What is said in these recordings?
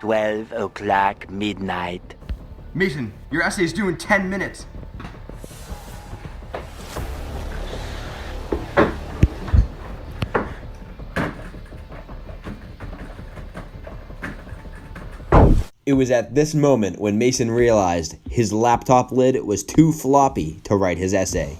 12 o'clock midnight. Mason, your essay is due in 10 minutes. It was at this moment when Mason realized his laptop lid was too floppy to write his essay.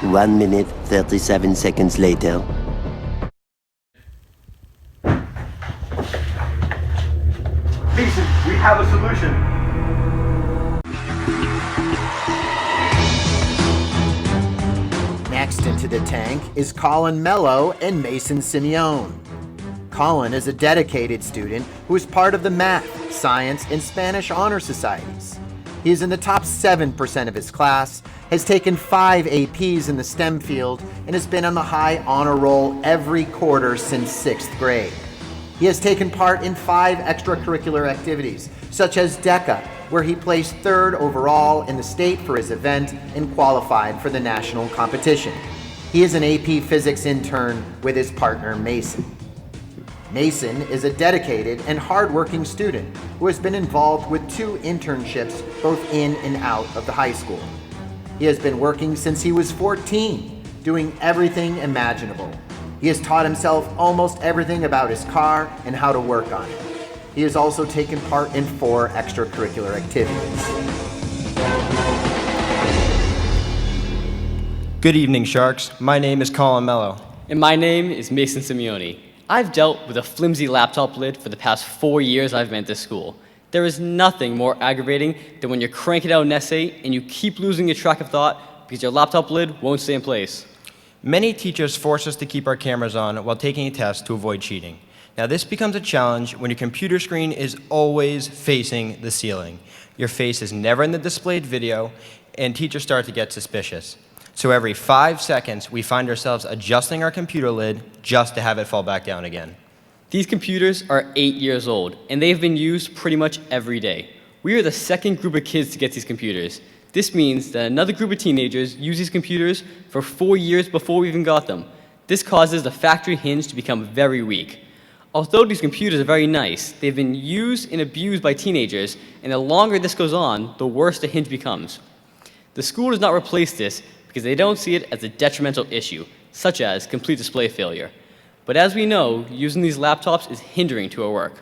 1 minute, 37 seconds later. Mason, we have a solution. Next into the tank is Colin Mello and Mason Simeone. Colin is a dedicated student who is part of the Math, Science, and Spanish Honor Societies. He is in the top 7% of his class, has taken 5 APs in the STEM field, and has been on the high honor roll every quarter since 6th grade. He has taken part in 5 extracurricular activities, such as DECA, where he placed 3rd overall in the state for his event and qualified for the national competition. He is an AP Physics intern with his partner Mason. Mason is a dedicated and hardworking student who has been involved with 2 internships both in and out of the high school. He has been working since he was 14, doing everything imaginable. He has taught himself almost everything about his car and how to work on it. He has also taken part in 4 extracurricular activities. Good evening, Sharks. My name is Colin Mello. And my name is Mason Simeone. I've dealt with a flimsy laptop lid for the past 4 years I've been at this school. There is nothing more aggravating than when you're cranking out an essay and you keep losing your track of thought because your laptop lid won't stay in place. Many teachers force us to keep our cameras on while taking a test to avoid cheating. Now, this becomes a challenge when your computer screen is always facing the ceiling. Your face is never in the displayed video, and teachers start to get suspicious. So every 5 seconds, we find ourselves adjusting our computer lid just to have it fall back down again. These computers are 8 years old, and they've been used pretty much every day. We are the second group of kids to get these computers. This means that another group of teenagers use these computers for 4 years before we even got them. This causes the factory hinge to become very weak. Although these computers are very nice, they've been used and abused by teenagers, and the longer this goes on, the worse the hinge becomes. The school does not replace this because they don't see it as a detrimental issue, such as complete display failure. But as we know, using these laptops is hindering to our work.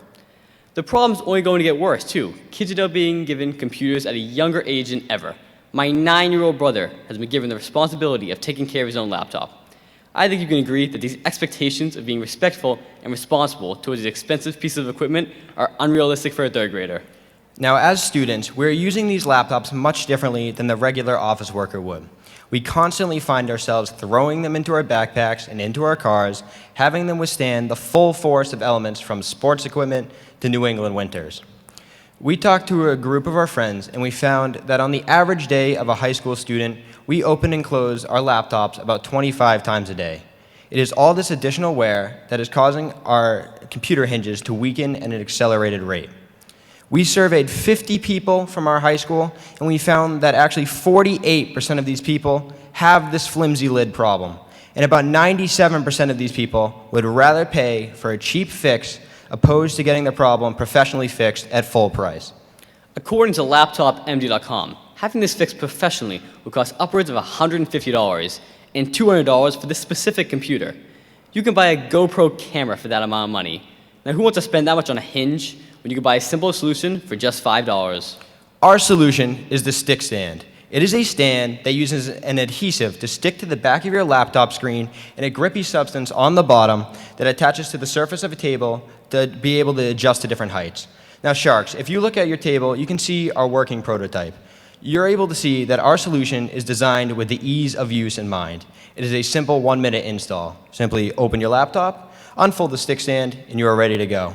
The problem's only going to get worse, too. Kids are now being given computers at a younger age than ever. My 9-year-old brother has been given the responsibility of taking care of his own laptop. I think you can agree that these expectations of being respectful and responsible towards these expensive pieces of equipment are unrealistic for a 3rd grader. Now, as students, we're using these laptops much differently than the regular office worker would. We constantly find ourselves throwing them into our backpacks and into our cars, having them withstand the full force of elements from sports equipment to New England winters. We talked to a group of our friends, and we found that on the average day of a high school student, we open and close our laptops about 25 times a day. It is all this additional wear that is causing our computer hinges to weaken at an accelerated rate. We surveyed 50 people from our high school, and we found that actually 48% of these people have this flimsy lid problem. And about 97% of these people would rather pay for a cheap fix opposed to getting the problem professionally fixed at full price. According to LaptopMD.com, having this fixed professionally will cost upwards of $150 and $200 for this specific computer. You can buy a GoPro camera for that amount of money. Now, who wants to spend that much on a hinge when you can buy a simple solution for just $5? Our solution is the Stickstand. It is a stand that uses an adhesive to stick to the back of your laptop screen and a grippy substance on the bottom that attaches to the surface of a table to be able to adjust to different heights. Now, Sharks, if you look at your table, you can see our working prototype. You're able to see that our solution is designed with the ease of use in mind. It is a simple 1-minute install. Simply open your laptop, unfold the Stickstand, and you are ready to go.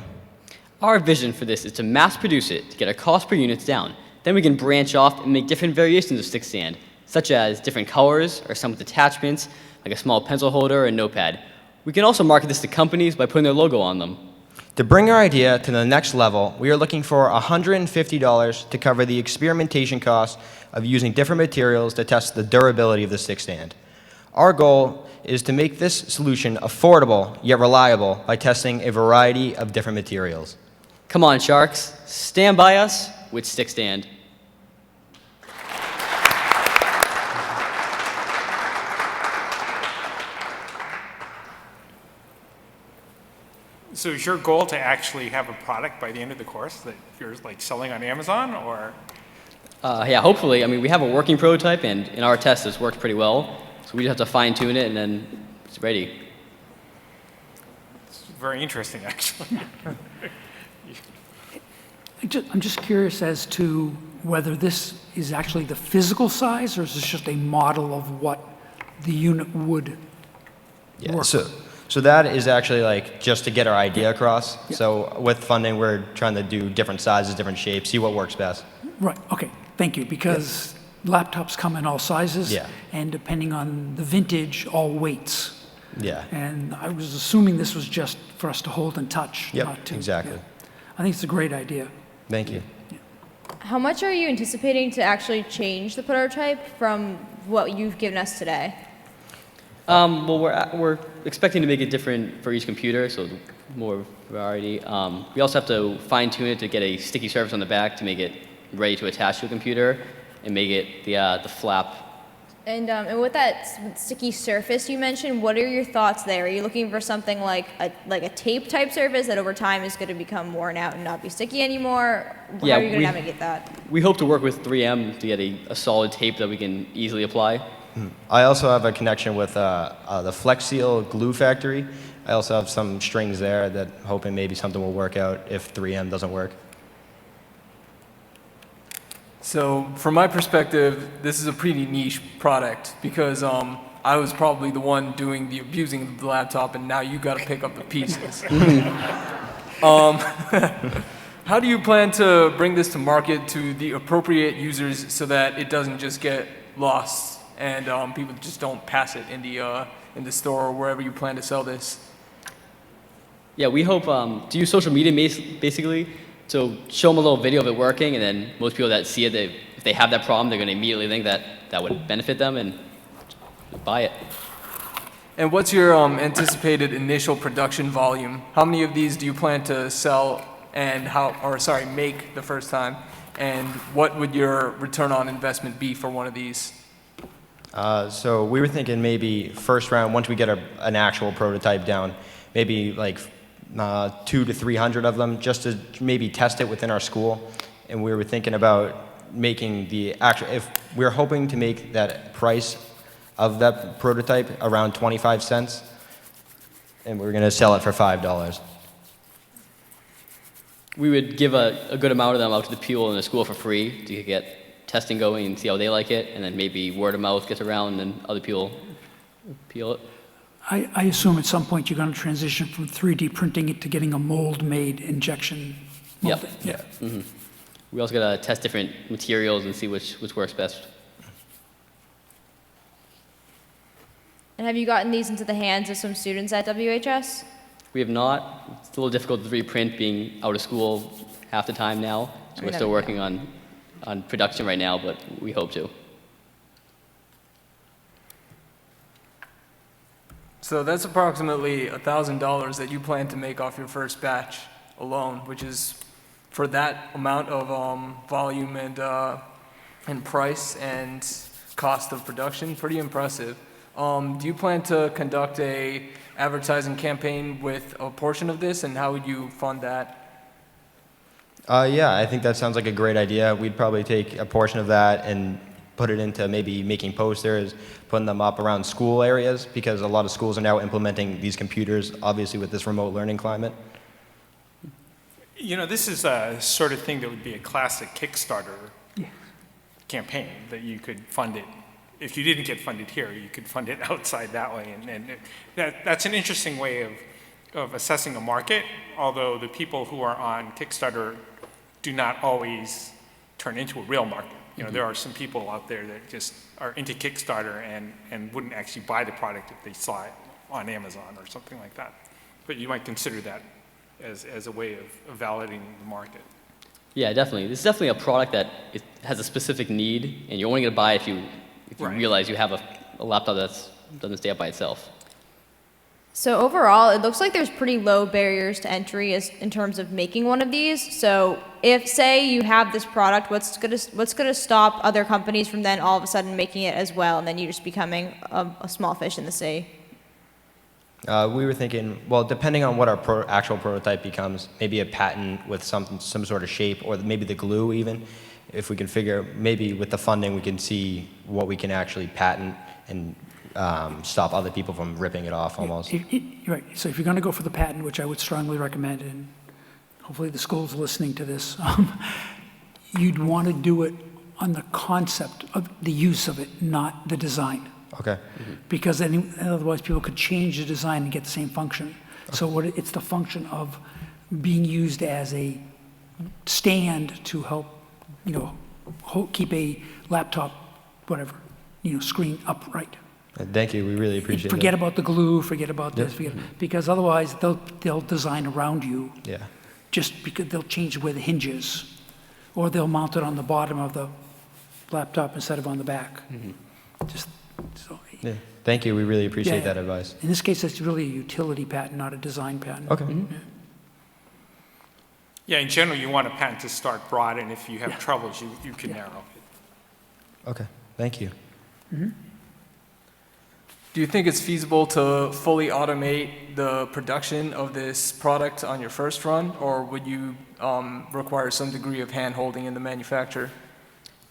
Our vision for this is to mass produce it to get our cost per units down. Then we can branch off and make different variations of Stickstand, such as different colors or some with attachments, like a small pencil holder or a notepad. We can also market this to companies by putting their logo on them. To bring our idea to the next level, we are looking for $150 to cover the experimentation costs of using different materials to test the durability of the Stickstand. Our goal is to make this solution affordable yet reliable by testing a variety of different materials. Come on, Sharks. Stand by us with Stickstand. So is your goal to actually have a product by the end of the course that you're like selling on Amazon, or? Yeah, hopefully. I mean, we have a working prototype, and in our tests, it's worked pretty well. So we just have to fine-tune it, and then it's ready. It's very interesting, actually. I'm just curious as to whether this is actually the physical size, or is this just a model of what the unit would work? So that is actually like just to get our idea across. Yeah. So with funding, we're trying to do different sizes, different shapes, see what works best. Right, okay, thank you, because laptops come in all sizes. Yeah. And depending on the vintage, all weights. Yeah. And I was assuming this was just for us to hold and touch, Yep, not to. exactly. Yeah. I think it's a great idea. Thank you. How much are you anticipating to actually change the prototype from what you've given us today? Well, we're expecting to make it different for each computer, so more variety. We also have to fine-tune it to get a sticky surface on the back to make it ready to attach to a computer and make it the flap. And with that sticky surface you mentioned, what are your thoughts there? Are you looking for something like a tape type surface that over time is going to become worn out and not be sticky anymore? Yeah, How are you going to navigate that? We hope to work with 3M to get a solid tape that we can easily apply. I also have a connection with the Flex Seal glue factory. I also have some strings there that hoping maybe something will work out if 3M doesn't work. So from my perspective, this is a pretty niche product because I was probably the one doing the abusing of the laptop, and now you got to pick up the pieces. How do you plan to bring this to market to the appropriate users so that it doesn't just get lost and people just don't pass it in the store or wherever you plan to sell this? Yeah, we hope to use social media basically. So show them a little video of it working, and then most people that see it, if they have that problem, they're going to immediately think that would benefit them and buy it. And what's your anticipated initial production volume? How many of these do you plan to sell and make the first time? And what would your return on investment be for one of these? So we were thinking maybe first round, once we get an actual prototype down, maybe like 200 to 300 of them just to maybe test it within our school. And we were thinking about making the actual, if we're hoping to make that price of that prototype around 25 cents, and we're going to sell it for $5. We would give a good amount of them out to the people in the school for free to get testing going and see how they like it, and then maybe word of mouth gets around and other people peel it. I assume at some point you're going to transition from 3D printing it to getting a mold-made injection molding. Yep. Yeah. Mm-hmm. We also got to test different materials and see which works best. And have you gotten these into the hands of some students at WHS? We have not. It's a little difficult to 3D print being out of school half the time now, so we're still working on production right now, but we hope to. So that's approximately $1,000 that you plan to make off your first batch alone, which is for that amount of volume and price and cost of production, pretty impressive. Do you plan to conduct a advertising campaign with a portion of this, and how would you fund that? Yeah, I think that sounds like a great idea. We'd probably take a portion of that and put it into maybe making posters, putting them up around school areas, because a lot of schools are now implementing these computers, obviously with this remote learning climate. You know, this is a sort of thing that would be a classic Kickstarter campaign that you could fund it. If you didn't get funded here, you could fund it outside that way. And that's an interesting way of assessing a market, although the people who are on Kickstarter do not always turn into a real market. You know, there are some people out there that just are into Kickstarter and wouldn't actually buy the product if they saw it on Amazon or something like that. But you might consider that as a way of validating the market. Yeah, definitely. This is definitely a product that it has a specific need, and you're only going to buy it if you Right. realize you have a laptop that's doesn't stay up by itself. So overall, it looks like there's pretty low barriers to entry in terms of making one of these. So if, say, you have this product, what's gonna stop other companies from then all of a sudden making it as well, and then you just becoming a small fish in the sea? We were thinking, well, depending on what our actual prototype becomes, maybe a patent with some sort of shape, or maybe the glue even. If we can figure, maybe with the funding, we can see what we can actually patent and stop other people from ripping it off almost. Right, so if you're going to go for the patent, which I would strongly recommend, and hopefully the school's listening to this, you'd want to do it on the concept of the use of it, not the design. Okay. Because otherwise people could change the design and get the same function. So it's the function of being used as a stand to help, keep a laptop, whatever, screen upright. Thank you. We really appreciate it. Forget about the glue, forget about this, because otherwise they'll design around you. Yeah. Just because they'll change where the hinge is, or they'll mount it on the bottom of the laptop instead of on the back. Yeah. Thank you. We really appreciate Yeah. that advice. In this case, it's really a utility patent, not a design patent. Okay. Yeah, in general, you want a patent to start broad, and if you have troubles, you can narrow it. Okay. Thank you. Do you think it's feasible to fully automate the production of this product on your first run, or would you require some degree of hand-holding in the manufacture?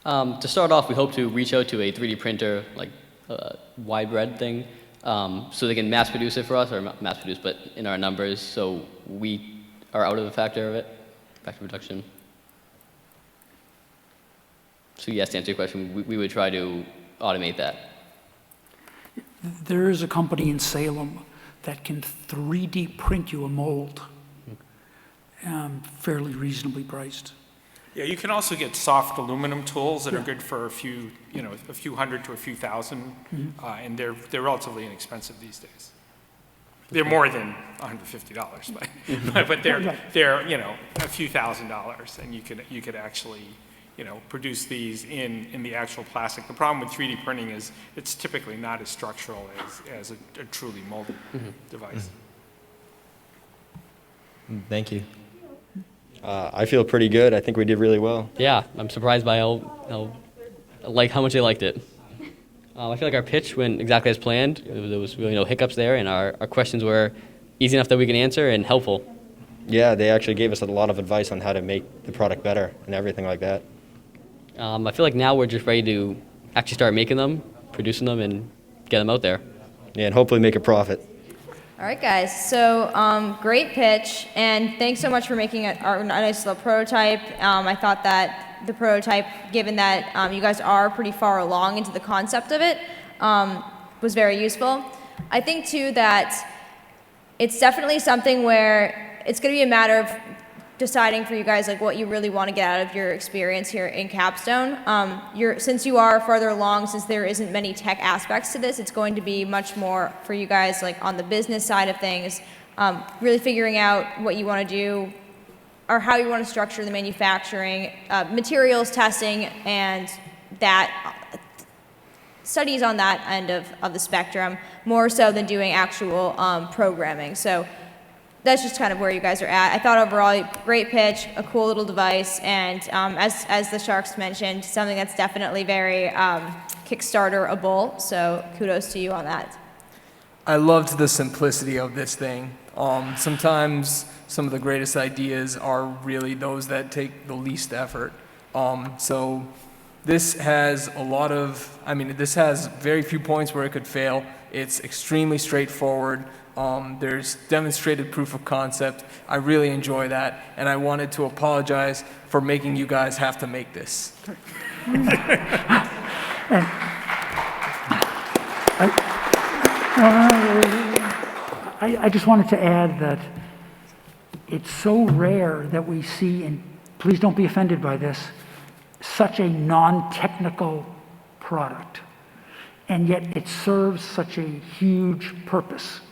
To start off, we hope to reach out to a 3D printer, like a wide bread thing, so they can mass produce it for us, or not mass produce, but in our numbers, so we are out of the factory production. So yes, to answer your question, we would try to automate that. There is a company in Salem that can 3D print you a mold, fairly reasonably priced. Yeah, you can also get soft aluminum tools that are good for a few hundred to a few thousand, and they're relatively inexpensive these days. They're more than $150, but they're a few $1,000s, and you could actually produce these in the actual plastic. The problem with 3D printing is it's typically not as structural as a truly molded device. Thank you. I feel pretty good. I think we did really well. Yeah, I'm surprised by how much they liked it. I feel like our pitch went exactly as planned. There was really no hiccups there, and our questions were easy enough that we can answer and helpful. Yeah, they actually gave us a lot of advice on how to make the product better and everything like that. I feel like now we're just ready to actually start making them, producing them, and get them out there. Yeah, and hopefully make a profit. All right, guys. So great pitch, and thanks so much for making our nice little prototype. I thought that the prototype, given that you guys are pretty far along into the concept of it, was very useful. I think too that it's definitely something where it's going to be a matter of deciding for you guys like what you really want to get out of your experience here in Capstone. Since you are further along, since there isn't many tech aspects to this, it's going to be much more for you guys like on the business side of things, really figuring out what you want to do or how you want to structure the manufacturing, materials testing, and that studies on that end of the spectrum, more so than doing actual programming. So that's just kind of where you guys are at. I thought overall, great pitch, a cool little device, and as the Sharks mentioned, something that's definitely very Kickstarter-able, so kudos to you on that. I loved the simplicity of this thing. Sometimes some of the greatest ideas are really those that take the least effort. So this has this has very few points where it could fail. It's extremely straightforward. There's demonstrated proof of concept. I really enjoy that, and I wanted to apologize for making you guys have to make this. I just wanted to add that it's so rare that we see, and please don't be offended by this, such a non-technical product. And yet it serves such a huge purpose.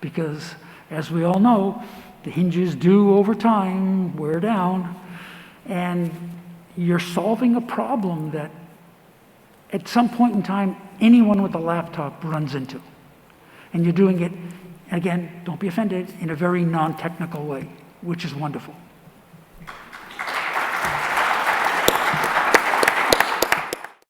Because, as we all know, the hinges do over time wear down, and you're solving a problem that at some point in time anyone with a laptop runs into. And you're doing it, again, don't be offended, in a very non-technical way, which is wonderful.